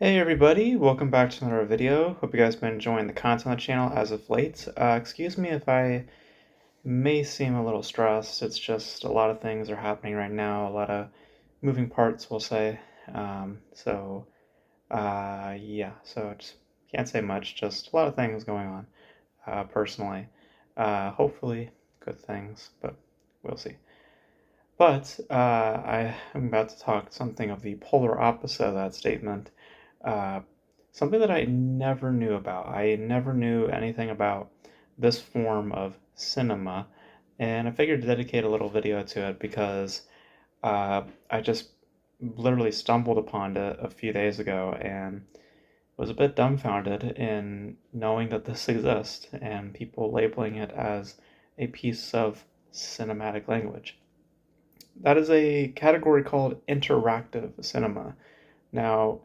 Hey everybody, welcome back to another video. Hope you guys have been enjoying the content on the channel as of late. Excuse me if I may seem a little stressed. It's just a lot of things are happening right now, a lot of moving parts, we'll say. So just can't say much, just a lot of things going on personally. Hopefully good things, but we'll see. But I am about to talk something of the polar opposite of that statement. Uh, Something that I never knew about. I never knew anything about this form of cinema, and I figured to dedicate a little video to it because I just literally stumbled upon it a few days ago and was a bit dumbfounded in knowing that this exists and people labeling it as a piece of cinematic language. That is a category called interactive cinema. Now,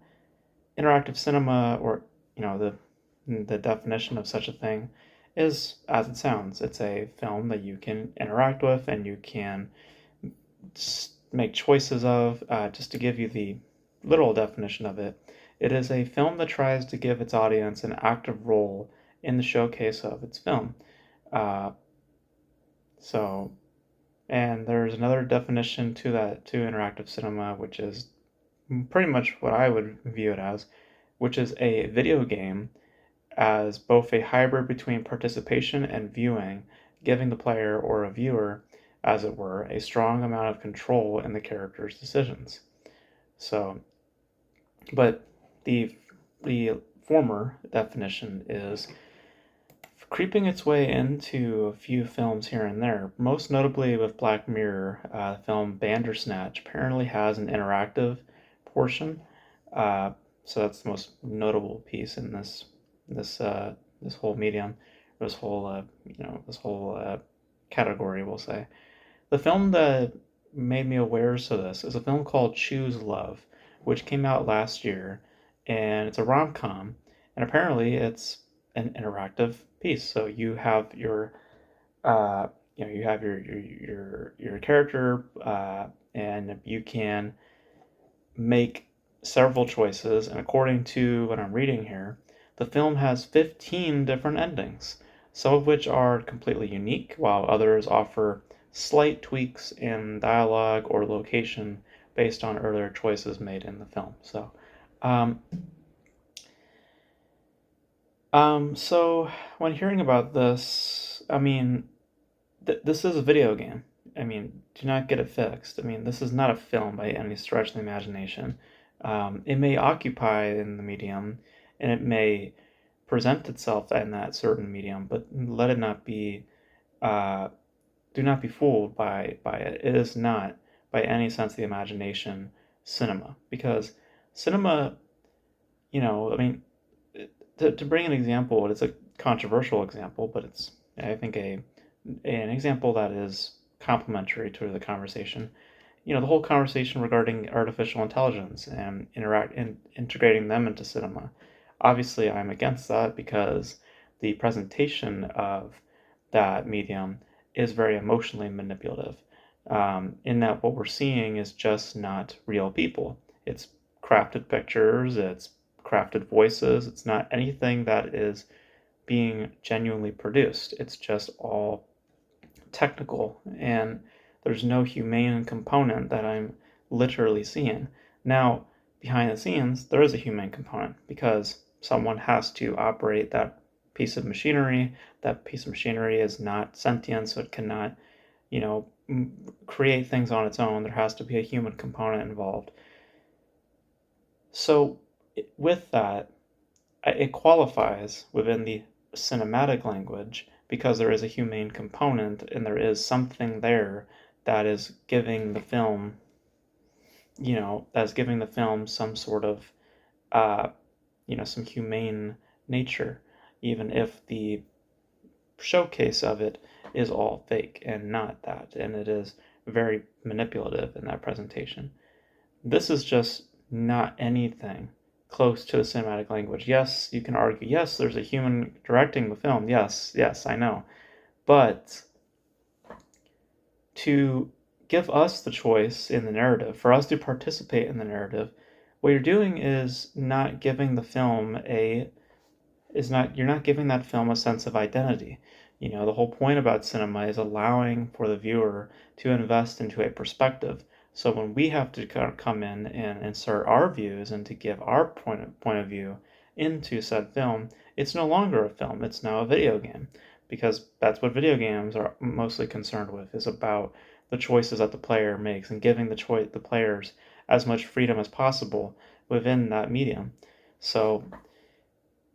interactive cinema, or the definition of such a thing, is as it sounds. It's a film that you can interact with and you can make choices of. Just to give you the literal definition of it, it is a film that tries to give its audience an active role in the showcase of its film. Uh, so And there's another definition to that, to interactive cinema, which is pretty much what I would view it as, which is a video game as both a hybrid between participation and viewing, giving the player or a viewer, as it were, a strong amount of control in the character's decisions. So, but the former definition is creeping its way into a few films here and there, most notably with Black Mirror. The film Bandersnatch apparently has an interactive portion, uh, so that's the most notable piece in this whole medium, this whole category, we'll say. The film that made me aware of this is a film called Choose Love, which came out last year, and it's a rom-com, and apparently it's an interactive piece. So you have your uh, you have your character, and you can make several choices. And according to what I'm reading here, the film has 15 different endings, some of which are completely unique, while others offer slight tweaks in dialogue or location based on earlier choices made in the film. Um, so when hearing about this, I mean, this is a video game. I mean, do not get it fixed. I mean, this is not a film by any stretch of the imagination. It may occupy in the medium, and it may present itself in that certain medium, but let it not be. Uh, do not be fooled by it. It is not, by any sense of the imagination, cinema, because cinema, I mean, to bring an example, it's a controversial example, but it's, I think, an example that is complementary to the conversation. The whole conversation regarding artificial intelligence and integrating them into cinema. Obviously, I'm against that because the presentation of that medium is very emotionally manipulative. In that what we're seeing is just not real people. It's crafted pictures, it's crafted voices, it's not anything that is being genuinely produced. It's just all technical, and there's no humane component that I'm literally seeing. Now, behind the scenes, there is a humane component because someone has to operate that piece of machinery. That piece of machinery is not sentient, so it cannot, you know, create things on its own. There has to be a human component involved. So, with that, it qualifies within the cinematic language because there is a humane component and there is something there that is giving the film, that's giving the film some sort of, uh, some humane nature, even if the showcase of it is all fake and not that, and it is very manipulative in that presentation. This is just not anything close to the cinematic language. Yes, you can argue, yes, there's a human directing the film. Yes, yes, I know. But to give us the choice in the narrative, for us to participate in the narrative, what you're doing is not giving the film a is not you're not giving that film a sense of identity. You know, the whole point about cinema is allowing for the viewer to invest into a perspective. So when we have to come in and insert our views and to give our point of view into said film, it's no longer a film, it's now a video game. Because that's what video games are mostly concerned with, is about the choices that the player makes and giving the players as much freedom as possible within that medium. So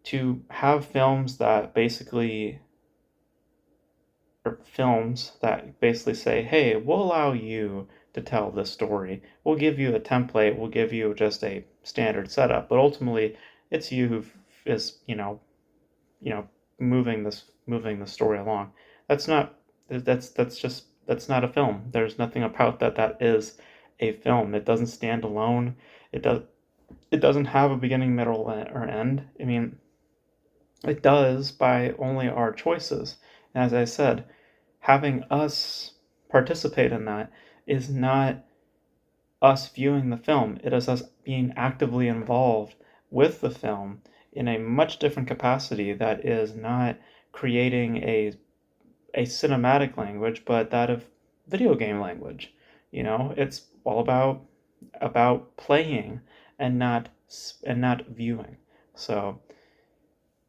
to have films that basically say, hey, we'll allow you to tell this story. We'll give you a template, we'll give you just a standard setup, but ultimately it's you who is, you know, moving the story along. That's not that's not a film. There's nothing about that is a film. It doesn't stand alone. It does it doesn't have a beginning, middle, or end. I mean, it does by only our choices. And as I said, having us participate in that is not us viewing the film, it is us being actively involved with the film in a much different capacity that is not creating a cinematic language, but that of video game language. You know, it's all about playing and not viewing. So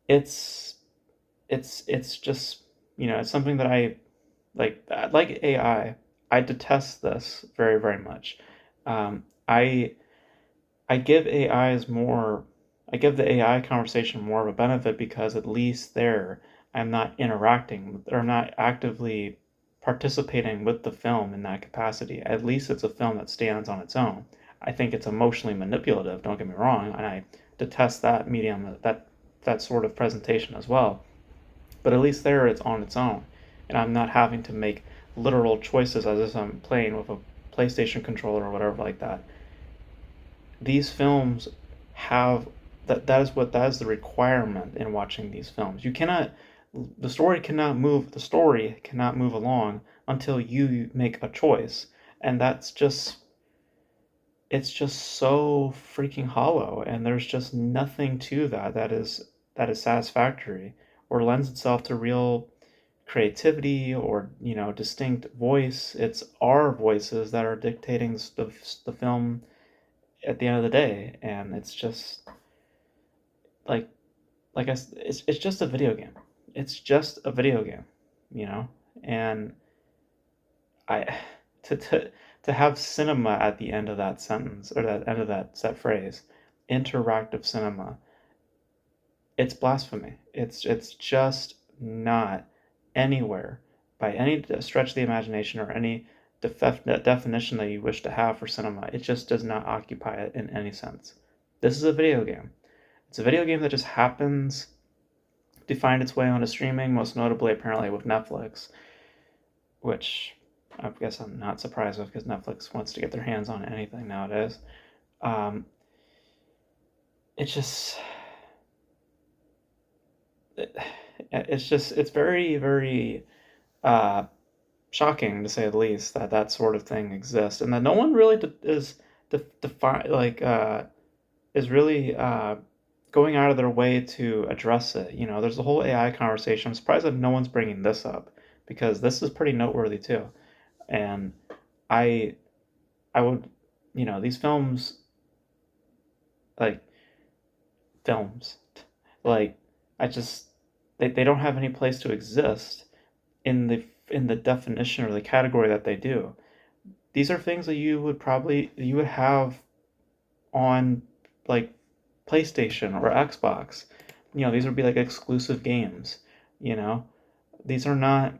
it's it's just, it's something that I like AI. I detest this very, very much. I give AIs more. I give the AI conversation more of a benefit because at least there I'm not interacting or I'm not actively participating with the film in that capacity. At least it's a film that stands on its own. I think it's emotionally manipulative, don't get me wrong, and I detest that medium, that sort of presentation as well. But at least there it's on its own, and I'm not having to make literal choices as if I'm playing with a PlayStation controller or whatever like that. These films have that is the requirement in watching these films. The story cannot move along until you make a choice, and it's just so freaking hollow, and there's just nothing to that is satisfactory or lends itself to real creativity or, distinct voice. It's our voices that are dictating the film at the end of the day, and it's just like it's just a video game. It's just a video game, you know. And I to to to have cinema at the end of that sentence or that end of that set phrase, interactive cinema, it's blasphemy. It's just not anywhere by any stretch of the imagination or any definition that you wish to have for cinema. It just does not occupy it in any sense. This is a video game. It's a video game that just happens to find its way onto streaming, most notably apparently with Netflix, which I guess I'm not surprised with because Netflix wants to get their hands on anything nowadays. Um, it's just it's very, very uh, shocking to say the least that that sort of thing exists and that no one really is defi is really going out of their way to address it. There's the whole AI conversation. I'm surprised that no one's bringing this up because this is pretty noteworthy too. And I I would, these like films, like I just they don't have any place to exist in the definition or the category that they do. These are things that you would have on like PlayStation or Xbox. These would be like exclusive games, you know. These are not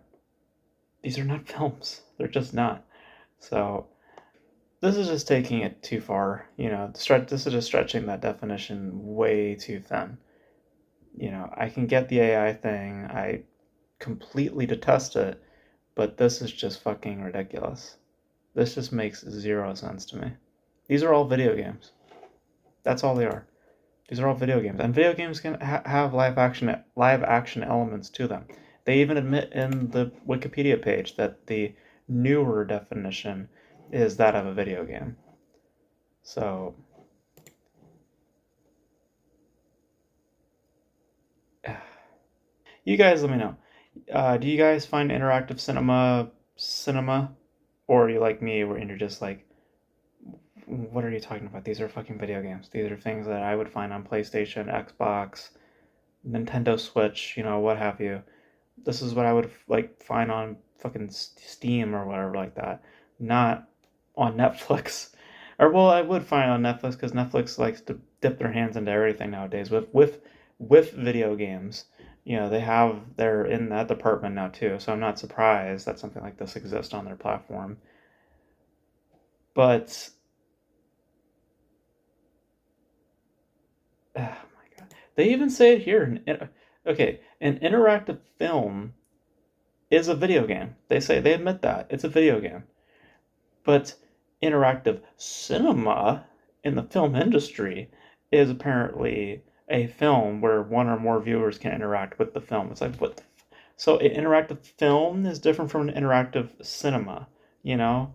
these are not films. They're just not. So this is just taking it too far, this is just stretching that definition way too thin. I can get the AI thing. I completely detest it, but this is just fucking ridiculous. This just makes zero sense to me. These are all video games. That's all they are. These are all video games, and video games can have live action elements to them. They even admit in the Wikipedia page that the newer definition is that of a video game. So You guys let me know. Do you guys find interactive cinema, or are you like me, where you're just like, what are you talking about? These are fucking video games. These are things that I would find on PlayStation, Xbox, Nintendo Switch, what have you. This is what I would like find on fucking Steam or whatever like that, not on Netflix. Or well, I would find on Netflix because Netflix likes to dip their hands into everything nowadays with video games. They're in that department now too, so I'm not surprised that something like this exists on their platform. But oh my god, they even say it here. Okay, an interactive film is a video game. They admit that it's a video game. But interactive cinema in the film industry is apparently a film where one or more viewers can interact with the film. It's like, what? So an interactive film is different from an interactive cinema, you know?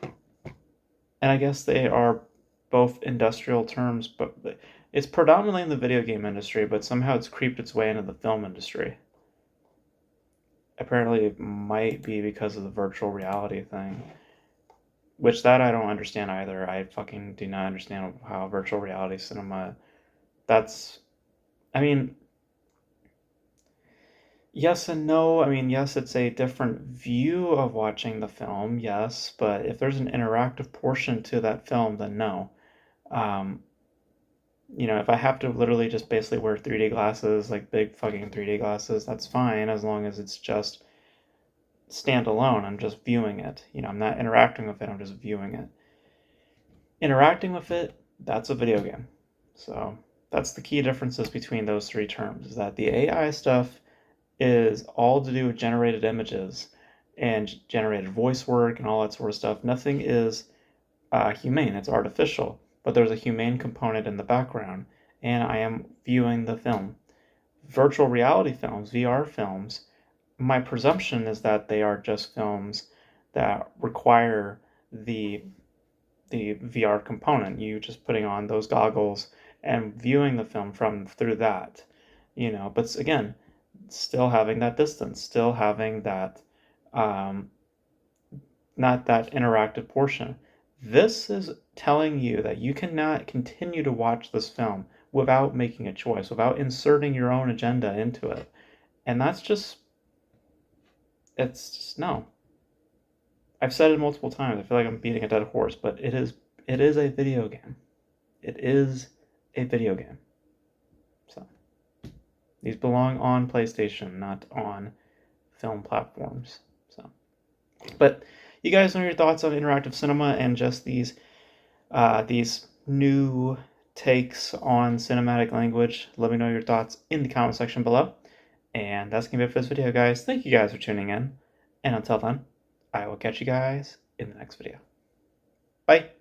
And I guess they are both industrial terms, but it's predominantly in the video game industry, but somehow it's creeped its way into the film industry. Apparently, it might be because of the virtual reality thing. Which that I don't understand either. I fucking do not understand how virtual reality cinema. That's, I mean, yes and no. I mean, yes, it's a different view of watching the film, yes, but if there's an interactive portion to that film, then no. Um, if I have to literally just basically wear 3D glasses, like big fucking 3D glasses, that's fine as long as it's just standalone. I'm just viewing it. I'm not interacting with it, I'm just viewing it. Interacting with it, that's a video game. So that's the key differences between those three terms, is that the AI stuff is all to do with generated images and generated voice work and all that sort of stuff. Nothing is humane, it's artificial, but there's a humane component in the background, and I am viewing the film. Virtual reality films, VR films, my presumption is that they are just films that require the VR component. You just putting on those goggles and viewing the film from through that, But again, still having that distance, still having that, um, not that interactive portion. This is telling you that you cannot continue to watch this film without making a choice, without inserting your own agenda into it. And it's just no. I've said it multiple times. I feel like I'm beating a dead horse, but it is a video game. It is a video game. So these belong on PlayStation, not on film platforms. So, but you guys know your thoughts on interactive cinema and just these new takes on cinematic language. Let me know your thoughts in the comment section below. And that's gonna be it for this video, guys. Thank you guys for tuning in. And until then, I will catch you guys in the next video. Bye.